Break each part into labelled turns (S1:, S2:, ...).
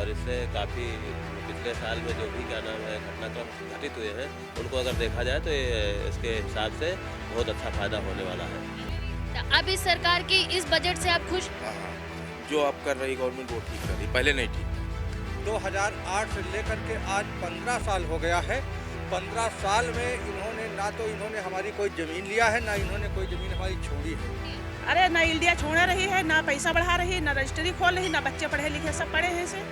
S1: और इससे काफ़ी पिछले साल में जो भी क्या नाम है घटनाक्रम घटित हुए हैं, उनको अगर देखा जाए तो ये इसके हिसाब से बहुत अच्छा फ़ायदा होने वाला है।
S2: अब इस सरकार की इस बजट से आप खुश?
S3: हाँ, हाँ। जो अब कर रही गवर्नमेंट वो ठीक कर रही, पहले नहीं ठीक।
S4: 2008 से लेकर के आज 15 साल हो गया है। 15 साल में इन्होंने हमारी कोई ज़मीन लिया है, ना इन्होंने कोई ज़मीन हमारी छोड़ी है।
S5: अरे ना इंडिया छोड़ रही है, ना पैसा बढ़ा रही है, ना रजिस्ट्री खोल रही, ना बच्चे पढ़े लिखे सब पढ़े हैं से।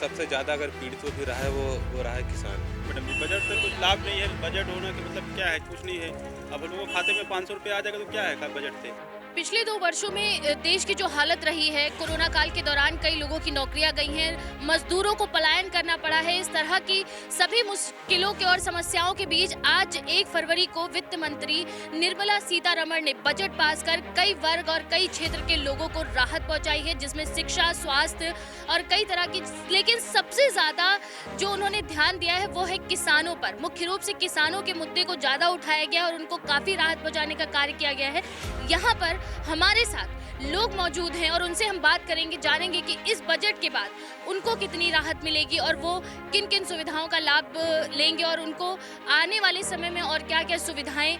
S3: सबसे ज़्यादा अगर पीड़ित हो भी रहा है वो रहा है किसान।
S6: मैडम जी बजट से कुछ लाभ नहीं है। बजट होने के मतलब क्या है, कुछ नहीं है। अब लोगों के खाते में 500 रुपये आ जाएगा तो क्या है बजट से।
S2: पिछले 2 वर्षों में देश की जो हालत रही है, कोरोना काल के दौरान कई लोगों की नौकरियां गई हैं, मजदूरों को पलायन करना पड़ा है। इस तरह की सभी मुश्किलों के और समस्याओं के बीच आज 1 फरवरी को वित्त मंत्री निर्मला सीतारमण ने बजट पास कर कई वर्ग और कई क्षेत्र के लोगों को राहत पहुंचाई है, जिसमें शिक्षा, स्वास्थ्य और कई तरह की, लेकिन सबसे ज्यादा जो उन्होंने ध्यान दिया है वो है किसानों पर। मुख्य रूप से किसानों के मुद्दे को ज्यादा उठाया गया और उनको काफी राहत पहुंचाने का कार्य किया गया है। यहाँ पर हमारे साथ लोग मौजूद हैं और उनसे हम बात करेंगे, जानेंगे कि इस बजट के बाद उनको कितनी राहत मिलेगी और वो किन किन सुविधाओं का लाभ लेंगे और उनको आने वाले समय में और क्या क्या सुविधाएं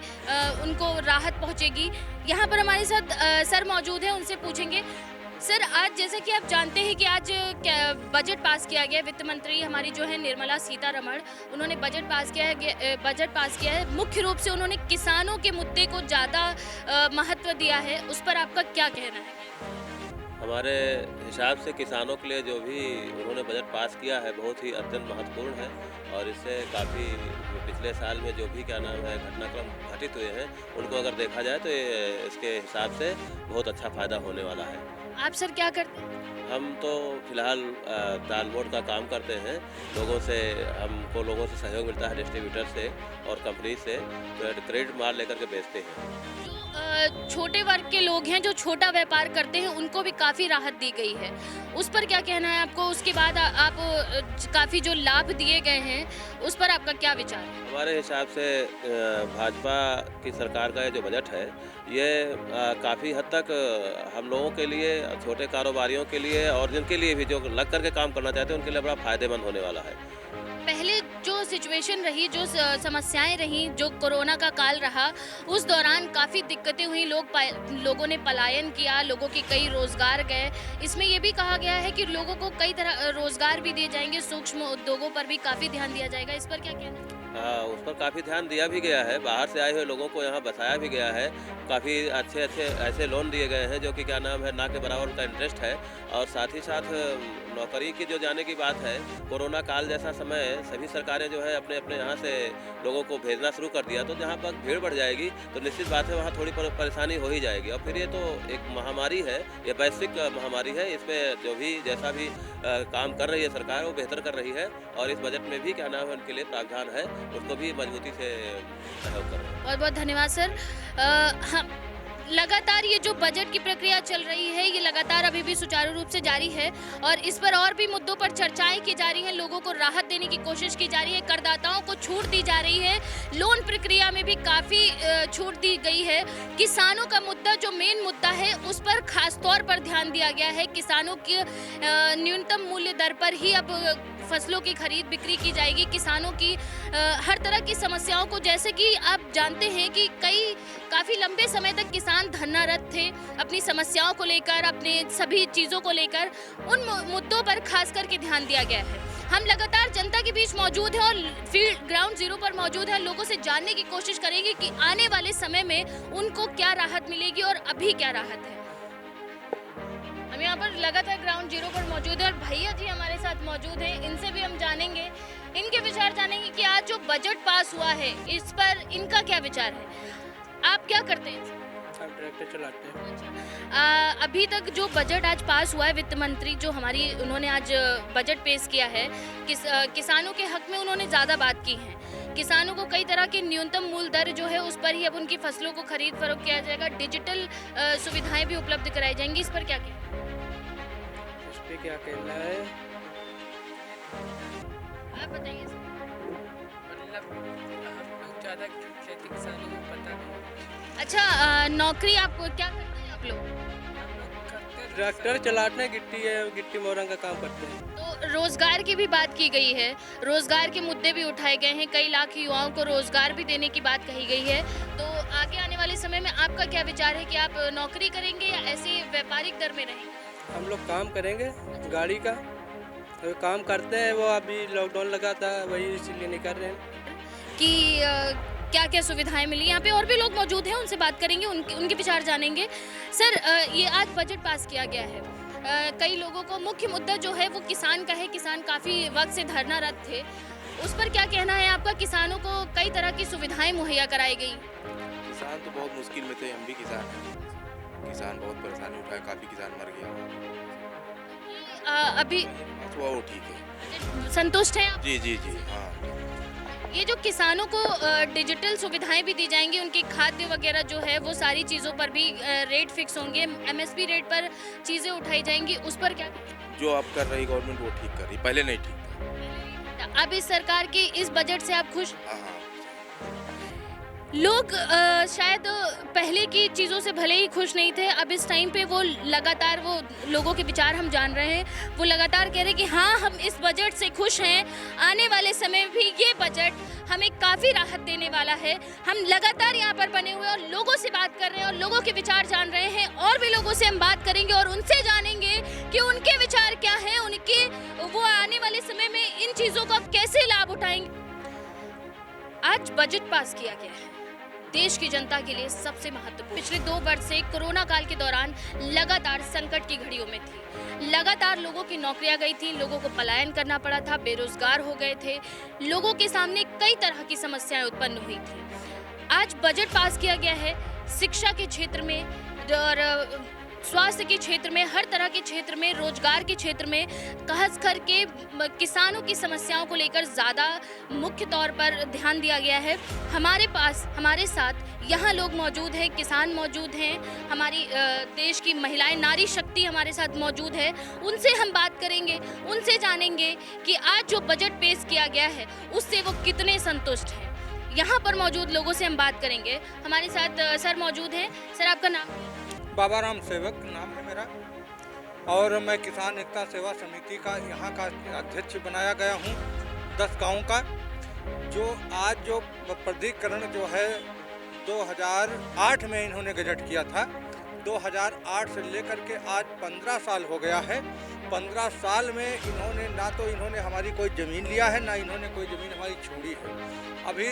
S2: उनको राहत पहुंचेगी। यहाँ पर हमारे साथ सर मौजूद हैं, उनसे पूछेंगे। सर, आज जैसे कि आप जानते हैं कि आज बजट पास किया गया, वित्त मंत्री हमारी जो है निर्मला सीतारमण, उन्होंने बजट पास किया है। मुख्य रूप से उन्होंने किसानों के मुद्दे को ज़्यादा महत्व दिया है, उस पर आपका क्या कहना है?
S1: हमारे हिसाब से किसानों के लिए जो भी उन्होंने बजट पास किया है बहुत ही अत्यंत महत्वपूर्ण है और इससे काफ़ी पिछले साल में जो भी क्या नाम है घटनाक्रम घटित हुए हैं, उनको अगर देखा जाए तो ये इसके हिसाब से बहुत अच्छा फ़ायदा होने वाला है।
S2: आप सर क्या करते हैं?
S1: हम तो फिलहाल दाल बोर्ड का काम करते हैं। हमको लोगों से सहयोग मिलता है, डिस्ट्रीब्यूटर से और कंपनी से क्रेडिट माल लेकर के बेचते हैं।
S2: जो छोटे वर्ग के लोग हैं, जो छोटा व्यापार करते हैं, उनको भी काफ़ी राहत दी गई है, उस पर क्या कहना है आपको? उसके बाद आप काफ़ी जो लाभ दिए गए हैं उस पर आपका क्या विचार है?
S1: हमारे हिसाब से भाजपा की सरकार का ये जो बजट है ये काफ़ी हद तक हम लोगों के लिए, छोटे कारोबारियों के लिए और जिनके लिए भी जो लग करके काम करना चाहते हैं उनके लिए बड़ा फ़ायदेमंद होने वाला है।
S2: पहले जो सिचुएशन रही, जो समस्याएं रहीं, जो कोरोना का काल रहा, उस दौरान काफ़ी दिक्कतें हुई, लोगों ने पलायन किया, लोगों के कई रोज़गार गए। इसमें ये भी कहा गया है कि लोगों को कई तरह रोज़गार भी दिए जाएंगे, सूक्ष्म उद्योगों पर भी काफ़ी ध्यान दिया जाएगा, इस पर क्या कहना है?
S1: उस पर काफ़ी ध्यान दिया भी गया है, बाहर से आए हुए लोगों को यहाँ बसाया भी गया है। काफ़ी अच्छे ऐसे लोन दिए गए हैं जो कि क्या नाम है ना के बराबर उनका इंटरेस्ट है और साथ ही साथ नौकरी की जो जाने की बात है, कोरोना काल जैसा समय सभी सरकारें जो है अपने अपने यहाँ से लोगों को भेजना शुरू कर दिया, तो जहाँ पर भीड़ बढ़ जाएगी तो निश्चित बात है वहाँ थोड़ी परेशानी हो ही जाएगी। और फिर ये तो एक महामारी है, ये वैश्विक महामारी है, इसमें जो भी जैसा भी काम कर रही है सरकार वो बेहतर कर रही है और इस बजट में भी क्या नाम है उनके लिए प्रावधान है, उसको भी मजबूती से सहयोग कर रहे हैं।
S2: बहुत बहुत धन्यवाद सर। हम लगातार ये जो बजट की प्रक्रिया चल रही है, ये लगातार अभी भी सुचारू रूप से जारी है और इस पर और भी मुद्दों पर चर्चाएं की जा रही हैं, लोगों को राहत देने की कोशिश की जा रही है, करदाताओं को छूट दी जा रही है, लोन प्रक्रिया में भी काफ़ी छूट दी गई है। किसानों का मुद्दा, जो मेन मुद्दा है, उस पर खास तौर पर ध्यान दिया गया है। किसानों की न्यूनतम मूल्य दर पर ही अब फसलों की खरीद बिक्री की जाएगी। किसानों की हर तरह की समस्याओं को, जैसे कि आप जानते हैं कि काफ़ी लंबे समय तक किसान धरनारत थे अपनी समस्याओं को लेकर, अपने सभी चीज़ों को लेकर, उन मुद्दों पर खास करके ध्यान दिया गया है। हम लगातार जनता के बीच मौजूद हैं और फील्ड ग्राउंड जीरो पर मौजूद हैं, लोगों से जानने की कोशिश करेंगे कि आने वाले समय में उनको क्या राहत मिलेगी और अभी क्या राहत है। हम यहाँ पर लगातार ग्राउंड जीरो पर मौजूद है और भैया जी हमारे साथ मौजूद हैं, इनसे भी हम जानेंगे, इनके विचार जानेंगे कि आज जो बजट पास हुआ है इस पर इनका क्या विचार है। आप क्या करते हैं?
S4: हम ट्रैक्टर चलाते हैं।
S2: अभी तक जो बजट आज पास हुआ है, वित्त मंत्री जो उन्होंने आज बजट पेश किया है, किसानों के हक में उन्होंने ज़्यादा बात की है। किसानों को कई तरह के न्यूनतम मूल्य दर जो है उस पर ही अब उनकी फसलों को खरीद फरोख्त किया जाएगा, डिजिटल सुविधाएं भी उपलब्ध कराई जाएंगी, इस पर क्या कहना है?
S4: इस पर क्या कहना है?
S2: आप बताइए सर।
S7: मतलब हम लोग ज़्यादा खेती किसानी को पता नहीं।
S2: अच्छा, नौकरी आप क्या करते हैं आप लोग?
S7: हम लोग करते हैं
S4: ट्रैक्टर चलाते हैं, गिट्टी मोरंग का काम करते हैं।
S2: तो रोजगार की भी बात की गई है, रोजगार के मुद्दे भी उठाए गए हैं, कई लाख युवाओं को रोजगार भी देने की बात कही गई है। तो आगे आने वाले समय में आपका क्या विचार है कि आप नौकरी करेंगे या ऐसे व्यापारिक दर में रहेंगे?
S8: हम लोग काम करेंगे गाड़ी का, तो काम करते हैं। वो अभी लॉकडाउन लगा था, वही इसीलिए नहीं कर रहे हैं।
S2: कि क्या क्या सुविधाएं मिली? यहाँ पे और भी लोग मौजूद हैं, उनसे बात करेंगे, उनके विचार जानेंगे। सर, ये आज बजट पास किया गया है, कई लोगों को मुख्य मुद्दा जो है वो किसान का है। किसान काफ़ी वक्त से धरनारत थे, उस पर क्या कहना है आपका? किसानों को कई तरह की सुविधाएं मुहैया कराई गई।
S3: किसान तो बहुत मुश्किल में थे, हम भी किसान हैं। किसान बहुत परेशानी उठाए, काफ़ी किसान मर गया।
S2: अभी
S3: वो ठीक है,
S2: संतुष्ट हैं आप?
S3: जी जी जी हाँ।
S2: ये जो किसानों को डिजिटल सुविधाएं भी दी जाएंगी, उनकी खाद्य वगैरह जो है वो सारी चीज़ों पर भी रेट फिक्स होंगे, एमएसपी रेट पर चीज़ें उठाई जाएंगी, उस पर क्या?
S3: जो अब कर रही गवर्नमेंट वो ठीक कर रही, पहले नहीं ठीक था।
S2: अब इस सरकार के इस बजट से आप खुश?
S3: हाँ हाँ।
S2: लोग शायद पहले की चीज़ों से भले ही खुश नहीं थे, अब इस टाइम पे वो लगातार, वो लोगों के विचार हम जान रहे हैं, वो लगातार कह रहे हैं कि हाँ, हम इस बजट से खुश हैं, आने वाले समय में भी ये बजट हमें काफ़ी राहत देने वाला है। हम लगातार यहाँ पर बने हुए और लोगों से बात कर रहे हैं और लोगों के विचार जान रहे हैं, और भी लोगों से हम बात करेंगे और उनसे जानेंगे कि उनके विचार क्या हैं, उनके वो आने वाले समय में इन चीज़ों का कैसे लाभ उठाएंगे। आज बजट पास किया गया है, देश की जनता के लिए सबसे महत्वपूर्ण। पिछले 2 वर्ष से कोरोना काल के दौरान लगातार संकट की घड़ियों में थी, लगातार लोगों की नौकरियां गई थी, लोगों को पलायन करना पड़ा था, बेरोजगार हो गए थे, लोगों के सामने कई तरह की समस्याएं उत्पन्न हुई थी। आज बजट पास किया गया है, शिक्षा के क्षेत्र में और स्वास्थ्य के क्षेत्र में, हर तरह के क्षेत्र में, रोजगार के क्षेत्र में, खास करके किसानों की समस्याओं को लेकर ज़्यादा मुख्य तौर पर ध्यान दिया गया है। हमारे साथ यहाँ लोग मौजूद हैं, किसान मौजूद हैं, हमारी देश की महिलाएं, नारी शक्ति हमारे साथ मौजूद है, उनसे हम बात करेंगे, उनसे जानेंगे कि आज जो बजट पेश किया गया है उससे वो कितने संतुष्ट हैं। यहाँ पर मौजूद लोगों से हम बात करेंगे। हमारे साथ सर मौजूद हैं। सर, आपका नाम?
S4: बाबा राम सेवक नाम है मेरा, और मैं किसान एकता सेवा समिति का यहाँ का अध्यक्ष बनाया गया हूँ 10 गाँव का। जो आज जो प्राधिकरण जो है 2008 में इन्होंने गजट किया था, 2008 से लेकर के आज 15 साल हो गया है। 15 साल में इन्होंने ना तो इन्होंने हमारी कोई ज़मीन लिया है, ना इन्होंने कोई ज़मीन हमारी छोड़ी है। अभी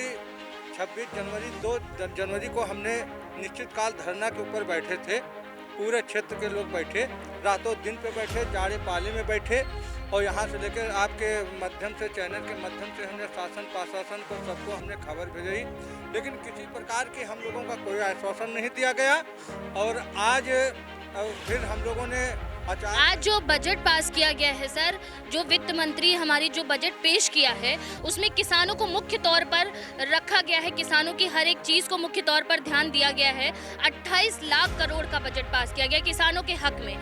S4: 2 जनवरी को हमने निश्चित काल धरना के ऊपर बैठे थे, पूरे क्षेत्र के लोग बैठे, रातों दिन पे बैठे, जाड़े पाले में बैठे, और यहाँ से लेकर आपके माध्यम से, चैनल के माध्यम से हमने शासन प्रशासन को सबको हमने खबर भेजी, लेकिन किसी प्रकार की हम लोगों का कोई आश्वासन नहीं दिया गया। और आज फिर हम लोगों ने
S2: आज जो बजट पास किया गया है सर, जो वित्त मंत्री हमारी जो बजट पेश किया है उसमें किसानों को मुख्य तौर पर रखा गया है, किसानों की हर एक चीज़ को मुख्य तौर पर ध्यान दिया गया है। 28 लाख करोड़ का बजट पास किया गया किसानों के हक में।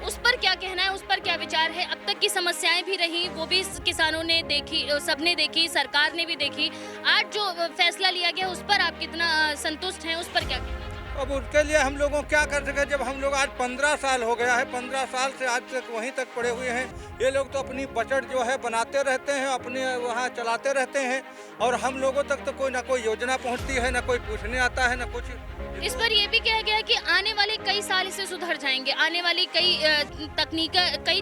S2: उस पर क्या कहना है, उस पर क्या विचार है? अब तक की समस्याएं भी रही, वो भी किसानों ने देखी, सबने देखी, सरकार ने भी देखी। आज जो फैसला लिया गया उस पर आप कितना संतुष्ट हैं, उस पर क्या कहना है?
S4: अब उसके लिए हम लोगों क्या कर सके, जब हम लोग आज 15 साल हो गया है, 15 साल से आज तक वहीं तक पड़े हुए हैं। ये लोग तो अपनी बजट जो है बनाते रहते हैं, अपने वहाँ चलाते रहते हैं, और हम लोगों तक तो कोई ना कोई योजना पहुँचती है, ना कोई पूछने आता है, ना कुछ।
S2: इस पर यह भी कहा गया है कि आने वाले कई साल इससे सुधर जाएंगे, आने वाली कई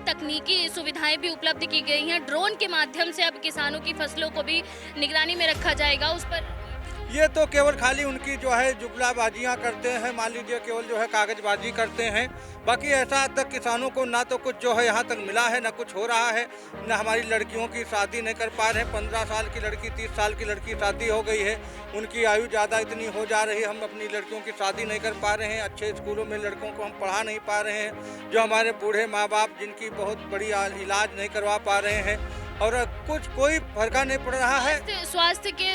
S2: तकनीकी सुविधाएं भी उपलब्ध की गई हैं। ड्रोन के माध्यम से अब किसानों की फसलों को भी निगरानी में रखा जाएगा। उस पर
S4: ये तो केवल खाली उनकी जो है जुगलाबाजियाँ करते हैं, मान लीजिए केवल जो है कागजबाजी करते हैं। बाकी ऐसा आज तक किसानों को ना तो कुछ जो है यहाँ तक मिला है, ना कुछ हो रहा है, ना हमारी लड़कियों की शादी नहीं कर पा रहे हैं। 15 साल की लड़की, 30 साल की लड़की शादी हो गई है, उनकी आयु ज़्यादा इतनी हो जा रही है, हम अपनी लड़कियों की शादी नहीं कर पा रहे हैं, अच्छे स्कूलों में लड़कों को हम पढ़ा नहीं पा रहे हैं। जो हमारे बूढ़े माँ बाप जिनकी बहुत बड़ी इलाज नहीं करवा पा रहे हैं, और कुछ कोई फर्क नहीं पड़ रहा है।
S2: स्वास्थ्य के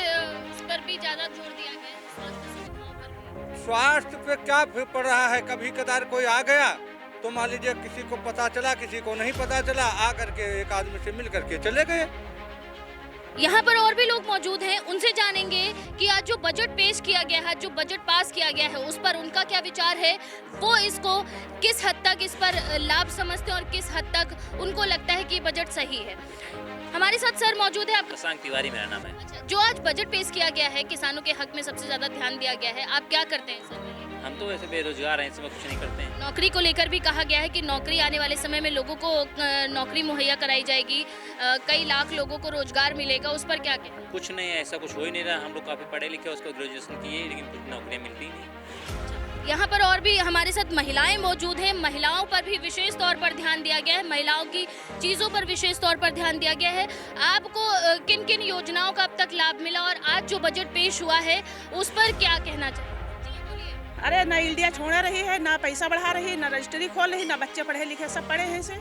S2: पर भी ज़्यादा जोर दिया गया।
S4: स्वास्थ्य पे क्या पड़ रहा है, कभी कदार कोई आ गया तो मान लीजिए किसी को पता चला, किसी को नहीं पता चला, आ करके एक आदमी से मिल करके चले गए।
S2: यहाँ पर और भी लोग मौजूद हैं, उनसे जानेंगे कि आज जो बजट पेश किया गया है, जो बजट पास किया गया है, उस पर उनका क्या विचार है, वो इसको किस हद तक इस पर लाभ समझते हैं और किस हद तक उनको लगता है कि बजट सही है। हमारे साथ सर मौजूद है। आप
S9: शशांक तिवारी मेरा नाम है।
S2: अच्छा, जो आज बजट पेश किया गया है, किसानों के हक में सबसे ज्यादा ध्यान दिया गया है, आप क्या करते हैं सर?
S9: हम तो वैसे बेरोजगार हैं, इस समय कुछ नहीं करते हैं।
S2: नौकरी को लेकर भी कहा गया है कि नौकरी आने वाले समय में लोगों को नौकरी मुहैया कराई जाएगी, कई लाख लोगों को रोजगार मिलेगा, उस पर क्या कहते हैं?
S9: कुछ नहीं है, ऐसा कुछ हो ही नहीं रहा। हम लोग काफ़ी पढ़े लिखे, उसको ग्रेजुएशन किए, लेकिन कुछ नौकरियाँ मिलती ही नहीं।
S2: यहाँ पर और भी हमारे साथ महिलाएं मौजूद हैं, महिलाओं पर भी विशेष तौर पर ध्यान दिया गया है, महिलाओं की चीज़ों पर विशेष तौर पर ध्यान दिया गया है। आपको किन किन योजनाओं का अब तक लाभ मिला और आज जो बजट पेश हुआ है उस पर क्या कहना चाहिए?
S5: अरे ना इंडिया छोड़ा रही है, ना पैसा बढ़ा रही है, ना रजिस्ट्री खोल रही, ना बच्चे पढ़े लिखे सब पढ़े हैं से।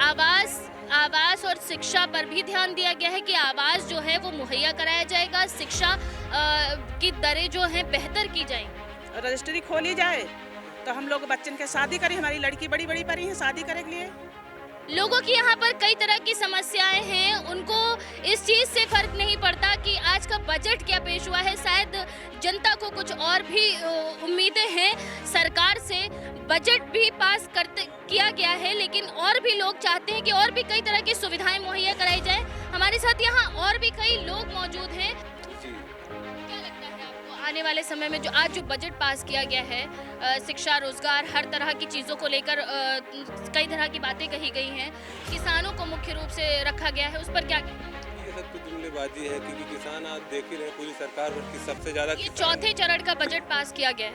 S2: आवास और शिक्षा पर भी ध्यान दिया गया है कि आवास जो है वो मुहैया कराया जाएगा, शिक्षा की दरें जो हैं बेहतर की जाएंगी,
S5: रजिस्ट्री खोली जाए तो हम लोग बच्चन के शादी करें। हमारी लड़की बड़ी बड़ी परी है शादी करे के लिए।
S2: लोगों की यहाँ पर कई तरह की समस्याएं हैं, उनको इस चीज़ से फर्क नहीं पड़ता कि आज का बजट क्या पेश हुआ है। शायद जनता को कुछ और भी उम्मीदें हैं सरकार से, बजट भी पास किया गया है, लेकिन और भी लोग चाहते हैं कि और भी कई तरह की सुविधाएं मुहैया कराई जाए। हमारे साथ यहाँ और भी कई लोग मौजूद हैं। क्या लगता है आपको आने वाले समय में जो आज जो बजट पास किया गया है, शिक्षा, रोजगार, हर तरह की चीज़ों को लेकर कई तरह की बातें कही गई हैं, किसानों को मुख्य रूप से रखा गया है, उस पर क्या कहते हैं?
S10: ये सब तो जुमलेबाजी है, क्योंकि किसान आज देख ही रहे हैं, पूरी सरकार की सबसे ज़्यादा
S2: ये चौथे चरण का बजट पास किया गया है।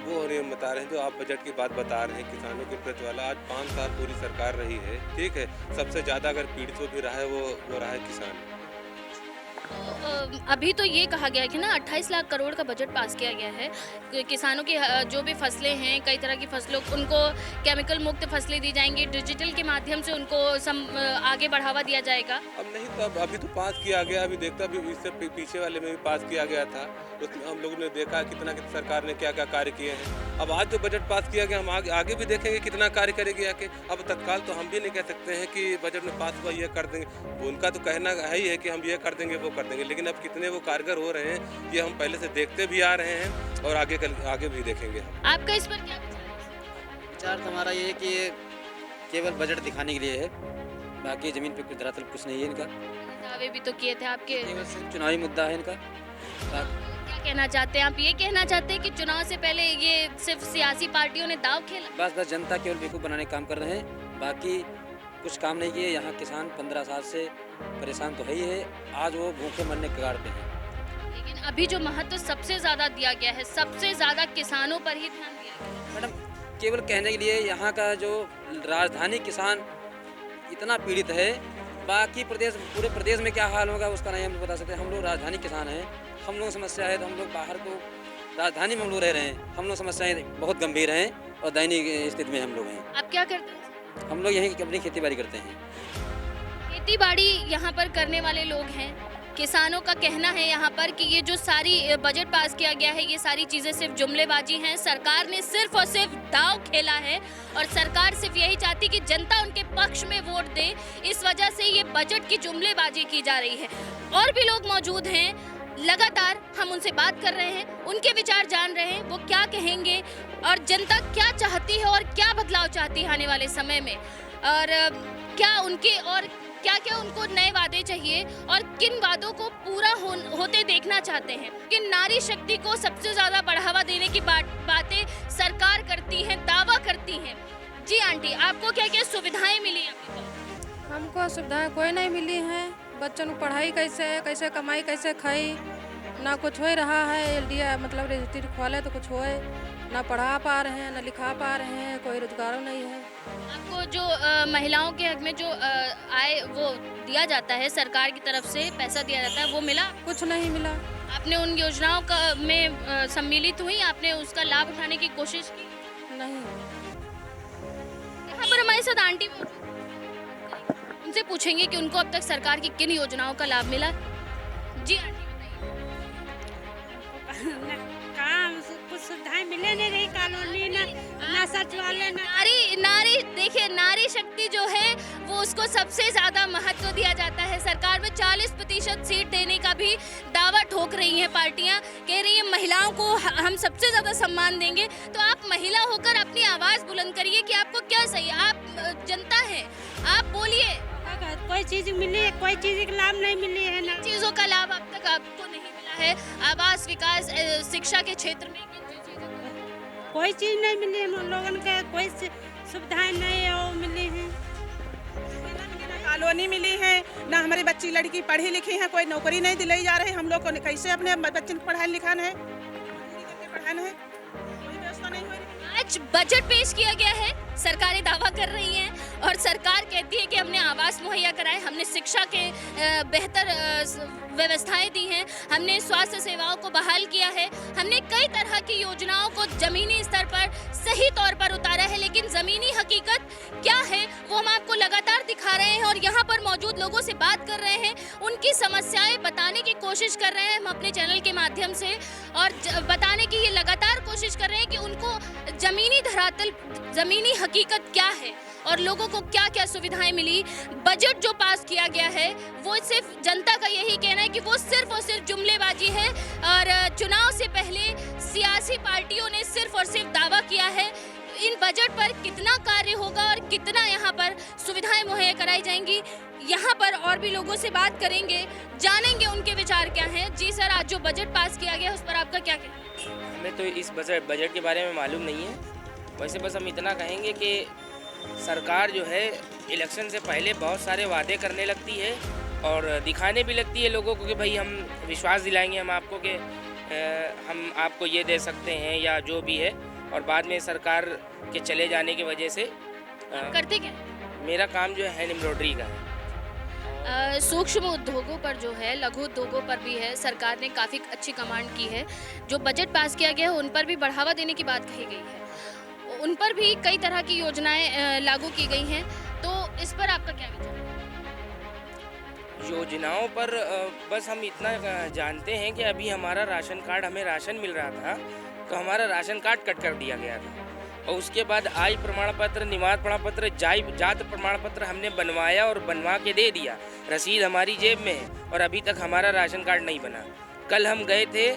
S10: वो और ये बता रहे हैं, जो आप बजट की बात बता रहे हैं किसानों के प्रति वाला, आज 5 साल पूरी सरकार रही है, ठीक है। सबसे ज़्यादा अगर पीड़ित हो भी रहा है वो रहा है किसान।
S2: अभी तो ये कहा गया है कि ना 28 लाख करोड़ का बजट पास किया गया है, किसानों की जो भी फसलें हैं, कई तरह की फसलों, उनको केमिकल मुक्त फसलें दी जाएंगी, डिजिटल के माध्यम से उनको आगे बढ़ावा दिया जाएगा।
S10: अब नहीं तो अभी तो पास किया गया, अभी देखता भी इससे पीछे वाले में भी पास किया गया था, उसमें हम लोगों ने देखा कितना सरकार ने क्या क्या कार्य किए हैं। अब आज जो बजट पास किया गया, हम आगे भी देखेंगे कितना कार्य करेगी आके। अब तत्काल तो हम भी नहीं कह सकते हैं कि बजट में पास हुआ ये कर देंगे, उनका तो कहना है ही है कि हम ये कर देंगे वो कर देंगे, लेकिन अब कितने वो कारगर हो रहे हैं ये हम पहले से देखते भी आ रहे हैं और आगे भी देखेंगे।
S2: आपका इस पर क्या
S11: विचार? तो हमारा ये है कि ये केवल बजट दिखाने के लिए है, बाकी जमीन पे कुछ धरातल कुछ नहीं है इनका।
S2: दावे भी तो किए थे आपके,
S11: केवल सिर्फ चुनावी मुद्दा है इनका।
S2: क्या कहना चाहते हैं आप? ये कहना चाहते हैं कि चुनाव से पहले ये सिर्फ सियासी पार्टियों ने दाव खेला?
S11: बस जनता केवल बेवकूफ़ बनाने का काम कर रहे हैं, बाकी कुछ काम नहीं किए। यहाँ किसान 15 साल से परेशान तो है ही है, आज वो भूखे मरने के कगार पे हैं।
S2: लेकिन अभी जो महत्व सबसे ज़्यादा दिया गया है, सबसे ज़्यादा किसानों पर ही ध्यान दिया गया है।
S11: मैडम, केवल कहने के लिए यहाँ का जो राजधानी किसान इतना पीड़ित है, बाकी पूरे प्रदेश में क्या हाल होगा उसका नहीं हम लोग बता सकते। हम लोग राजधानी किसान हैं, हम लोग समस्या है तो हम लोग बाहर को राजधानी में हम लोग रह रहे हैं, हम लोग समस्याएं बहुत गंभीर हैं और दयनीय स्थिति में हम लोग हैं।
S2: आप क्या करते हैं?
S11: हम लोग यहीं अपनी खेती बाड़ी करते हैं।
S2: खेती बाड़ी यहाँ पर करने वाले लोग हैं, किसानों का कहना है यहाँ पर कि ये जो सारी बजट पास किया गया है, ये सारी चीज़ें सिर्फ जुमलेबाजी हैं, सरकार ने सिर्फ और सिर्फ दाव खेला है और सरकार सिर्फ यही चाहती कि जनता उनके पक्ष में वोट दे, इस वजह से ये बजट की जुमलेबाजी की जा रही है। और भी लोग मौजूद हैं, लगातार हम उनसे बात कर रहे हैं, उनके विचार जान रहे हैं, वो क्या कहेंगे और जनता क्या चाहती है और क्या बदलाव चाहती है आने वाले समय में, और क्या उनको नए वादे चाहिए और किन वादों को पूरा होते देखना चाहते हैं। कि नारी शक्ति को सबसे ज़्यादा बढ़ावा देने की बातें सरकार करती है, दावा करती है। जी आंटी, आपको क्या क्या सुविधाएं मिली अभी तक?
S12: हमको सुविधाएं कोई नहीं मिली हैं। बच्चों को पढ़ाई कैसे कमाई कैसे खाई, ना कुछ हो रहा है। एलडीए मतलब रजिस्ट्री खोले तो कुछ होए, ना पढ़ा पा रहे हैं ना लिखा पा रहे हैं, कोई रोजगार नहीं है।
S2: आपको जो महिलाओं के हक में जो आय वो दिया जाता है, सरकार की तरफ से पैसा दिया जाता है, वो मिला?
S12: कुछ नहीं मिला।
S2: आपने उन योजनाओं में सम्मिलित हुई, आपने उसका लाभ उठाने की कोशिश की?
S12: नहीं।
S2: यहाँ पर हमारे साथ आंटी मौजूद, उनसे पूछेंगे कि उनको अब तक सरकार की किन योजनाओं का लाभ मिला। जी आंटी,
S13: काम कुछ सुविधाएं मिले नहीं रही, कॉलोनी ना सचिवालय
S2: नारी देखिए, नारी शक्ति जो है वो उसको सबसे ज्यादा महत्व दिया जाता है। सरकार में 40% प्रतिशत सीट देने का भी दावा ठोक रही हैं पार्टियां। कह रही हैं महिलाओं को हम सबसे ज़्यादा सम्मान देंगे। तो आप महिला होकर अपनी आवाज़ बुलंद करिए कि आपको क्या चाहिए। आप जनता हैं, आप बोलिए।
S13: कोई चीज़ मिली है, कोई चीज़ का लाभ नहीं मिली है ना।
S2: चीज़ों का लाभ अब तक आपको नहीं मिला है? आवास, विकास, शिक्षा के क्षेत्र में
S13: कोई चीज़ नहीं मिली है। हम लोगों के कोई सुविधाएं नहीं है वो मिली हैं।
S5: कॉलोनी मिली है ना, हमारी बच्ची लड़की पढ़ी लिखी है, कोई नौकरी नहीं दिलाई जा रही। हम लोग को कैसे अपने बच्चे को पढ़ाना लिखाना है, पढ़ाना है, कोई व्यवस्था नहीं हो रही।
S2: आज बजट पेश किया गया है, सरकारें दावा कर रही हैं और सरकार कहती है कि हमने आवास मुहैया कराए, हमने शिक्षा के बेहतर व्यवस्थाएं दी हैं, हमने स्वास्थ्य सेवाओं को बहाल किया है, हमने कई तरह की योजनाओं को जमीनी स्तर पर सही तौर पर उतारा है। लेकिन ज़मीनी हकीकत क्या है वो हम आपको लगातार दिखा रहे हैं और यहाँ पर मौजूद लोगों से बात कर रहे हैं, उनकी समस्याएं बताने की कोशिश कर रहे हैं हम अपने चैनल के माध्यम से, और बताने की ये लगातार कोशिश कर रहे हैं कि उनको ज़मीनी धरातल, ज़मीनी हकीकत क्या है और लोगों को क्या क्या सुविधाएं मिली। बजट जो पास किया गया है वो सिर्फ जनता का यही कहना है कि वो सिर्फ और सिर्फ जुमलेबाजी है और चुनाव से पहले सियासी पार्टियों ने सिर्फ और सिर्फ दावा किया है। इन बजट पर कितना कार्य होगा और कितना यहाँ पर सुविधाएं मुहैया कराई जाएंगी, यहाँ पर और भी लोगों से बात करेंगे, जानेंगे उनके विचार क्या हैं। जी सर, आज जो बजट पास किया गया उस पर आपका क्या कहना है?
S14: हमें तो इस बजट के बारे में मालूम नहीं है। वैसे बस हम इतना कहेंगे कि सरकार जो है इलेक्शन से पहले बहुत सारे वादे करने लगती है और दिखाने भी लगती है लोगों को कि भाई हम विश्वास दिलाएंगे हम आपको कि हम आपको ये दे सकते हैं या जो भी है, और बाद में सरकार के चले जाने की वजह से
S2: करते क्या?
S14: मेरा काम जो है हैंड एम्ब्रॉयडरी का है।
S2: सूक्ष्म उद्योगों पर जो है, लघु उद्योगों पर भी है, सरकार ने काफ़ी अच्छी कमांड की है। जो बजट पास किया गया है उन पर भी बढ़ावा देने की बात कही गई है, उन पर भी कई तरह की योजनाएं लागू की गई हैं। तो इस पर आपका क्या विचार है?
S14: योजनाओं पर बस हम इतना जानते हैं कि अभी हमारा राशन कार्ड, हमें राशन मिल रहा था तो हमारा राशन कार्ड कट कर दिया गया था, और उसके बाद आय प्रमाण पत्र, निवास प्रमाण पत्र, जात प्रमाण पत्र हमने बनवाया और बनवा के दे दिया। रसीद हमारी जेब में है और अभी तक हमारा राशन कार्ड नहीं बना। कल हम गए थे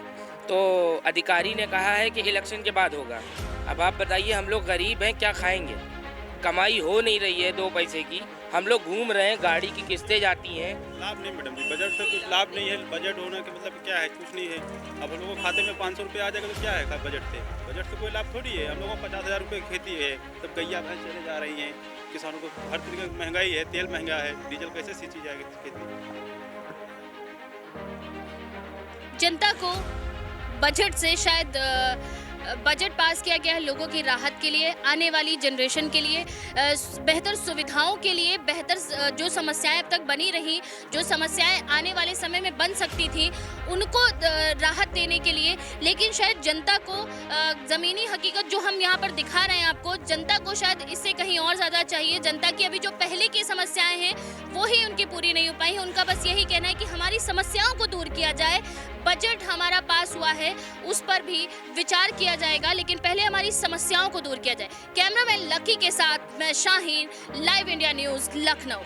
S14: तो अधिकारी ने कहा है कि इलेक्शन के बाद होगा। अब आप बताइए, हम लोग गरीब हैं, क्या खाएंगे? कमाई हो नहीं रही है 2 पैसे की, हम लोग घूम रहे हैं, गाड़ी की किस्तें जाती हैं।
S6: लाभ नहीं मैडम जी, बजट से कुछ लाभ नहीं है। बजट होने के मतलब क्या है, कुछ नहीं है। अब हम लोगों को खाते में 500 रुपये आ जाएगा तो क्या है बजट से? बजट से कोई लाभ थोड़ी है। हम लोगों को 50,000 रुपये खेती है, तब गैया भैंस चले जा रही हैं, किसानों को हर तरीके की महंगाई है, तेल महंगा है, डीजल कैसे सींची जाएगी खेती?
S2: जनता को बजट से शायद बजट पास किया गया है लोगों की राहत के लिए, आने वाली जनरेशन के लिए, बेहतर सुविधाओं के लिए, बेहतर जो समस्याएं अब तक बनी रही, जो समस्याएं आने वाले समय में बन सकती थी, उनको राहत देने के लिए। लेकिन शायद जनता को ज़मीनी हकीकत जो हम यहाँ पर दिखा रहे हैं आपको, जनता को शायद इससे कहीं और ज़्यादा चाहिए। जनता की अभी जो पहले की समस्याएं हैं वो ही उनकी पूरी नहीं हो पाई हैं। उनका बस यही कहना है कि हमारी समस्याओं को दूर किया जाए। बजट हमारा पास हुआ है, उस पर भी विचार किया जाएगा, लेकिन पहले हमारी समस्याओं को दूर किया जाए। कैमरामैन लकी के साथ मैं Shaheen, live India news, Lucknow.